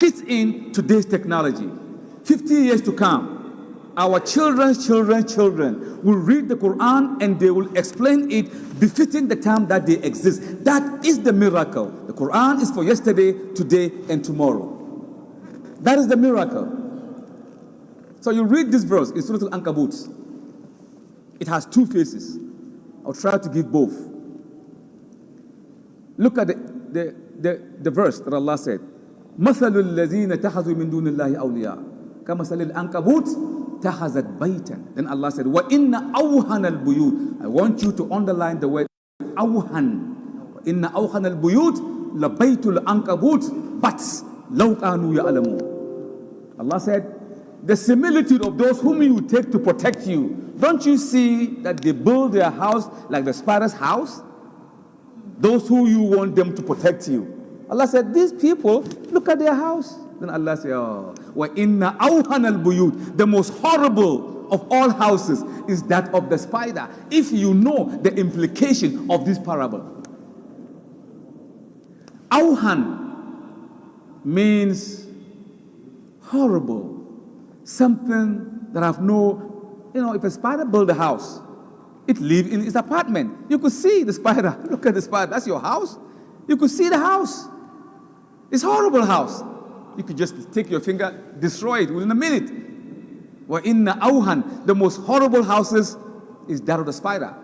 fits in today's technology. 50 years to come, our children's children will read the Quran and they will explain it befitting the time that they exist. That is the miracle. The Quran is for yesterday, today, and tomorrow. That is the miracle. So you read this verse in Surah Al-Ankabut. It has two faces. I'll try to give both. Look at the verse that Allah said. مثل الذين اتخذوا من دون الله أولياء كمثل العنكبوت اتخذت بيتا. Then Allah said, وَإِنَّ أَوْهَنَ الْبُيُوتِ. I want you to underline the word أوهن. إِنَّ أَوْهَنَ الْبُيُوتِ لَبَيْتُ الْعَنْكَبُوتِ but لَوْ كَانُوا يَعْلَمُونَ. Allah said, the similitude of those whom you take to protect you. Don't you see that they build their house like the spider's house? Those who you want them to protect you. Allah said, these people, look at their house. Then Allah said, oh, وَإِنَّ أَوْهَنَ الْبُيُوتِ. The most horrible of all houses is that of the spider. If you know the implication of this parable. Awhan means horrible. Something that have no, if a spider build a house, it live in its apartment. You could see the spider. Look at the spider. That's your house. You could see the house. It's a horrible house. You could just take your finger, destroy it within a minute. وَإِنَّ أَوْهَنَ. The most horrible houses is that of the spider.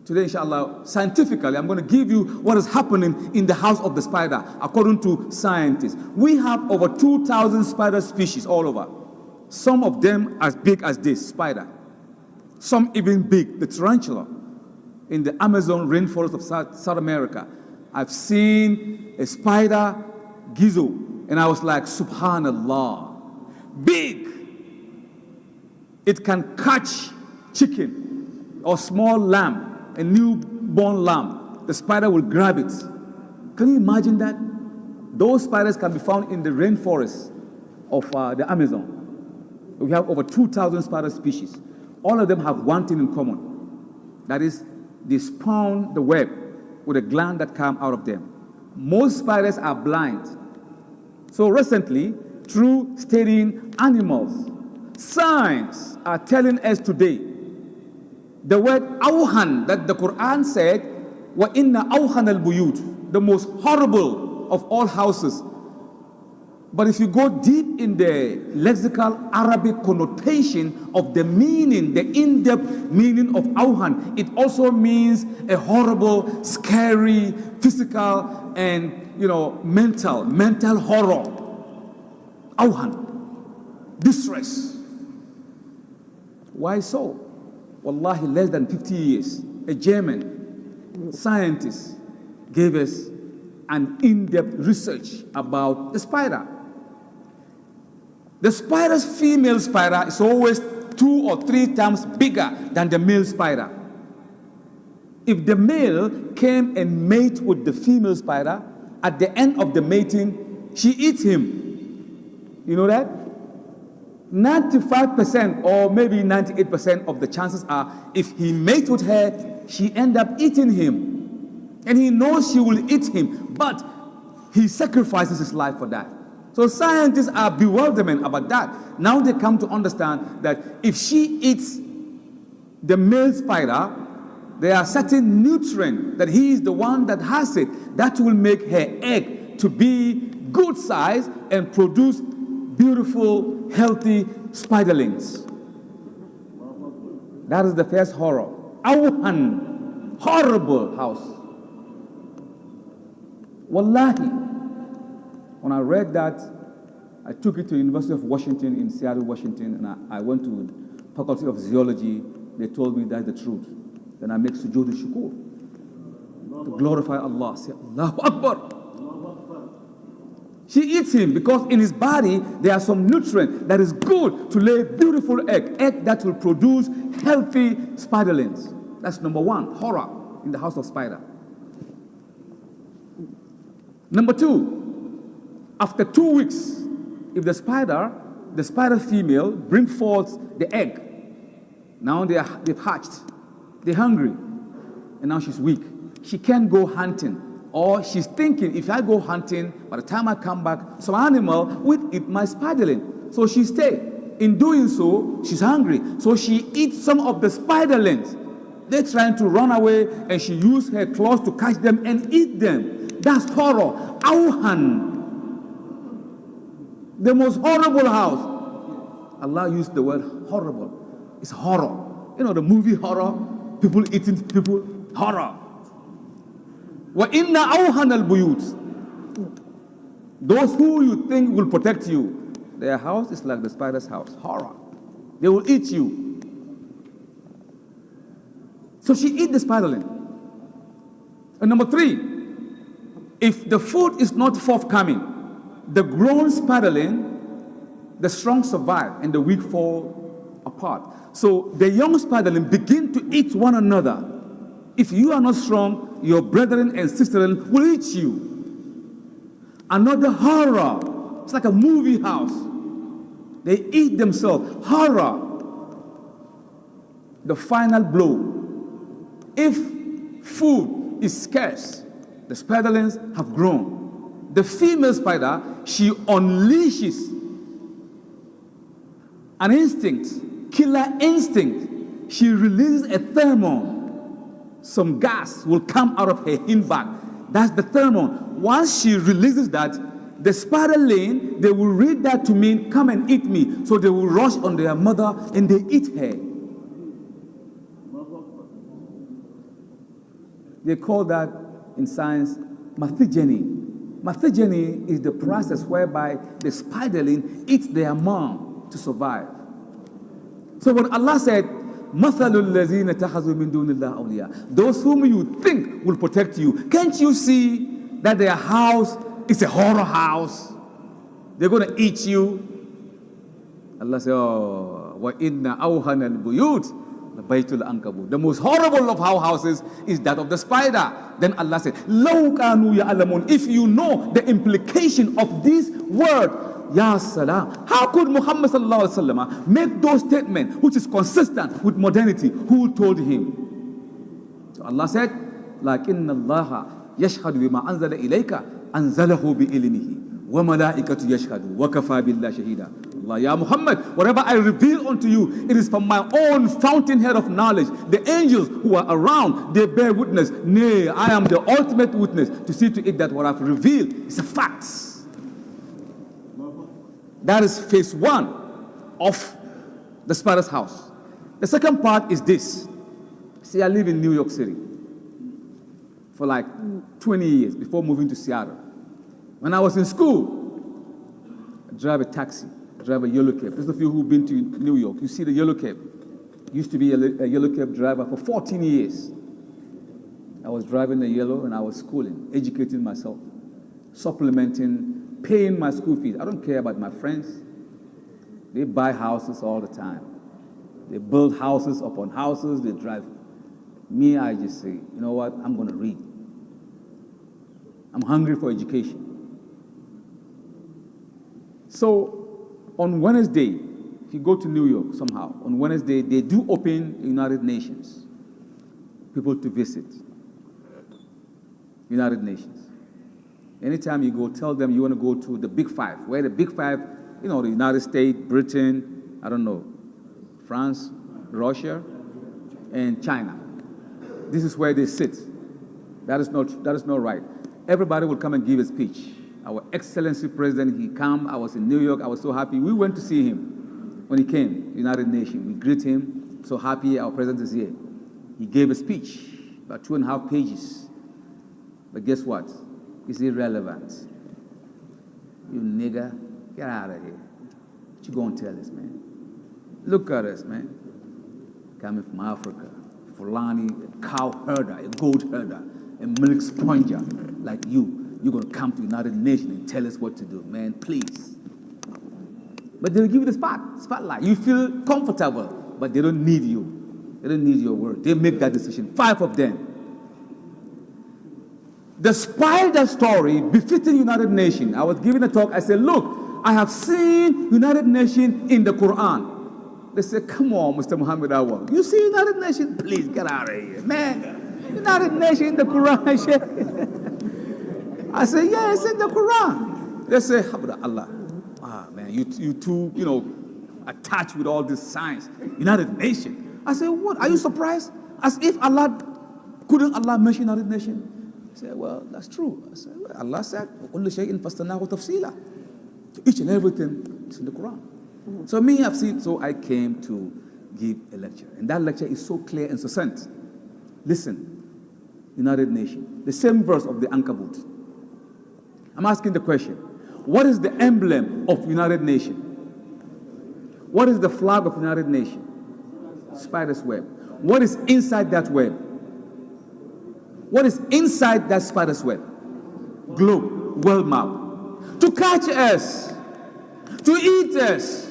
Today, inshallah, scientifically, I'm going to give you what is happening in the house of the spider, according to scientists. We have over 2,000 spider species all over. Some of them as big as this spider. Some even big, the tarantula. In the Amazon rainforest of South America, I've seen a spider gizmo, and I was like, subhanallah, big. It can catch chicken or small lamb, a newborn lamb. The spider will grab it. Can you imagine that? Those spiders can be found in the rainforest of the Amazon. We have over 2,000 spider species. All of them have one thing in common. That is, they spawn the web with a gland that comes out of them. Most spiders are blind. So recently, through studying animals, science are telling us today the word awhan that the Quran said, وَإِنَّ أَوْهَنَ الْبُيُوتِ, the most horrible of all houses. But if you go deep in the lexical Arabic connotation of the meaning, the in-depth meaning of awhan, it also means a horrible, scary, physical, and mental horror. Awhan, distress. Why so? Wallahi, less than 50 years, a German scientist gave us an in-depth research about the spider. The spider's female spider is always 2 or 3 times bigger than the male spider. If the male came and mate with the female spider, at the end of the mating, she eats him. You know that? 95% or maybe 98% of the chances are, if he mates with her, she ends up eating him. And he knows she will eat him, but he sacrifices his life for that. So scientists are bewildered about that. Now they come to understand that if she eats the male spider, there are certain nutrients that he is the one that has it, that will make her egg to be good size and produce beautiful, healthy spiderlings. That is the first horror. Awhan, horrible house. Wallahi, when I read that, I took it to the University of Washington in Seattle, Washington, and I went to the Faculty of Zoology. They told me that's the truth. Then I make sujood shukur to glorify Allah. Say, Allahu Akbar. She eats him because in his body there are some nutrient that is good to lay beautiful egg that will produce healthy spiderlings. That's number one, horror in the house of spider. Number two, after 2 weeks, if the spider female bring forth the egg, now they've hatched, they're hungry, and now she's weak. She can't go hunting Or she's thinking, if I go hunting, by the time I come back, some animal will eat my spiderling. So she stays. In doing so, she's hungry. So she eats some of the spiderlings. They're trying to run away, and she used her claws to catch them and eat them. That's horror. Auhan. The most horrible house. Allah used the word horrible. It's horror. You know the movie horror? People eating people. Horror. وَإِنَّ أَوْهَنَ الْبُيُوتِ. Those who you think will protect you, their house is like the spider's house. Horror. They will eat you. So she eat the spiderling. And number 3, if the food is not forthcoming, the grown spiderling, the strong survive and the weak fall apart. So the young spiderling begin to eat one another. If you are not strong, your brethren and sisters will eat you. Another horror. It's like a movie house. They eat themselves. Horror. The final blow. If food is scarce, the spiderlings have grown. The female spider, she unleashes an instinct, killer instinct. She releases a pheromone. Some gas will come out of her hindback. That's the pheromone. Once she releases that, the spiderling, they will read that to mean, come and eat me. So they will rush on their mother and they eat her. They call that in science mathogeny. Mathogeny is the process whereby the spiderling eats their mom to survive. So when Allah said, مَثَلُ الَّذِينَ تَخَذُوا مِن دُونِ اللَّهِ أَوْلِيَاءَ, those whom you think will protect you, can't you see that their house is a horror house? They're going to eat you. Allah said, oh, وَإِنَّ أَوْهَنَ الْبُيُوتِ Baytul Ankabut. The most horrible of houses is that of the spider. Then Allah said, لَوْ كَانُوا يَعْلَمُونَ. If you know the implication of this word, Ya Salam, how could Muhammad sallallahu alaihi wasallam make those statements which is consistent with modernity? Who told him? So Allah said, لَكِنَّ اللَّهَ يَشْهَدُ بِمَا أَنزَلَ إِلَيْكَ أَنزَلَهُ بِإِلْمِهِ وَمَلَائِكَةُ يَشْهَدُ وَكَفَى بِاللَّهِ شَهِيدًا. Allah, Ya Muhammad, whatever I reveal unto you, it is from my own fountainhead of knowledge. The angels who are around, they bear witness. Nay, I am the ultimate witness to see to it that what I've revealed is a fact. That is phase 1 of the spider's house. The second part is this. See, I live in New York City for like 20 years before moving to Seattle. When I was in school, I drive a taxi, I drive a yellow cab. Those of you who've been to New York, you see the yellow cab. Used to be a yellow cab driver for 14 years. I was driving the yellow and I was schooling, educating myself, supplementing, paying my school fees. I don't care about my friends. They buy houses all the time. They build houses upon houses. They drive. Me, I just say, you know what? I'm going to read. I'm hungry for education. So on Wednesday, if you go to New York somehow, on Wednesday, they do open United Nations. People to visit. United Nations. Anytime you go, tell them you want to go to the Big Five. Where the Big Five, you know, the United States, Britain, I don't know, France, Russia, and China. This is where they sit. That is not right. Everybody will come and give a speech. Our Excellency President, he came. I was in New York. I was so happy. We went to see him when he came, United Nations. We greet him. So happy our president is here. He gave a speech, about 2.5 pages. But guess what? It's irrelevant. You nigger, get out of here. What you gonna tell us, man? Look at us, man. Coming from Africa. Fulani, a cow herder, a goat herder, a milk sponger like you. You're gonna come to the United Nations and tell us what to do, man, please. But they'll give you the spotlight. You feel comfortable, but they don't need you. They don't need your word. They make that decision. 5 of them. The spider story befitting United Nations. I was giving a talk. I said, look, I have seen United Nations in the Quran. They said, come on, Mr. Muhammad Awal. You see United Nations? Please get out of here, man. United Nations in the Quran. I say, yeah, it's in the Quran. They say, Allah, man, you too, attached with all this science. United Nations. I say, what? Are you surprised? As if couldn't Allah mention United Nations? I say, well, that's true. I say, well, Allah said, وَكُلُّ شَيْءٍ فَاسْتَنَاهُ تَفْصِيلًا. Each and everything is in the Quran. So I came to give a lecture. And that lecture is so clear and succinct. Listen, United Nations, the same verse of the Ankabut. I'm asking the question, what is the emblem of United Nations? What is the flag of United Nations? Spider's web. What is inside that web? What is inside that spider's web? Globe, world map. To catch us, to eat us.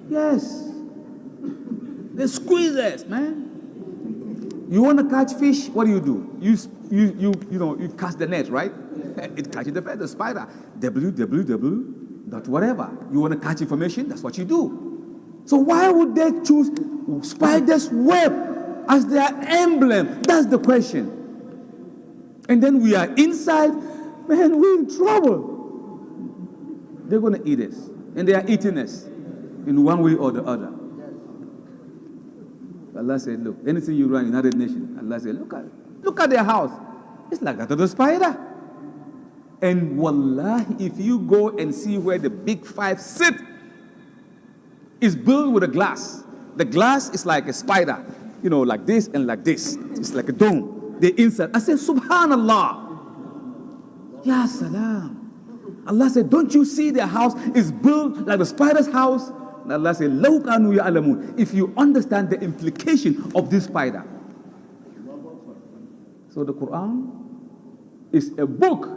Yes. They squeeze us, man. You want to catch fish? What do? You cast the net, right? It catches the spider. www.whatever. You want to catch information? That's what you do. So why would they choose spider's web as their emblem? That's the question. And then we are inside, man, we're in trouble. They're going to eat us. And they are eating us in one way or the other. Allah said, look, anything you run in United Nations, Allah said, look at their house. It's like that of the spider. And wallahi, if you go and see where the big five sit, it's built with a glass. The glass is like a spider, like this and like this. It's like a dome. The inside. I said, Subhanallah. Ya salam. Allah said, don't you see their house is built like the spider's house? And Allah said, Law kanu ya'lamun. If you understand the implication of this spider. So the Quran is a book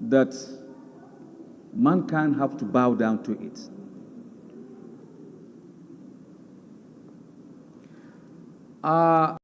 that mankind have to bow down to it.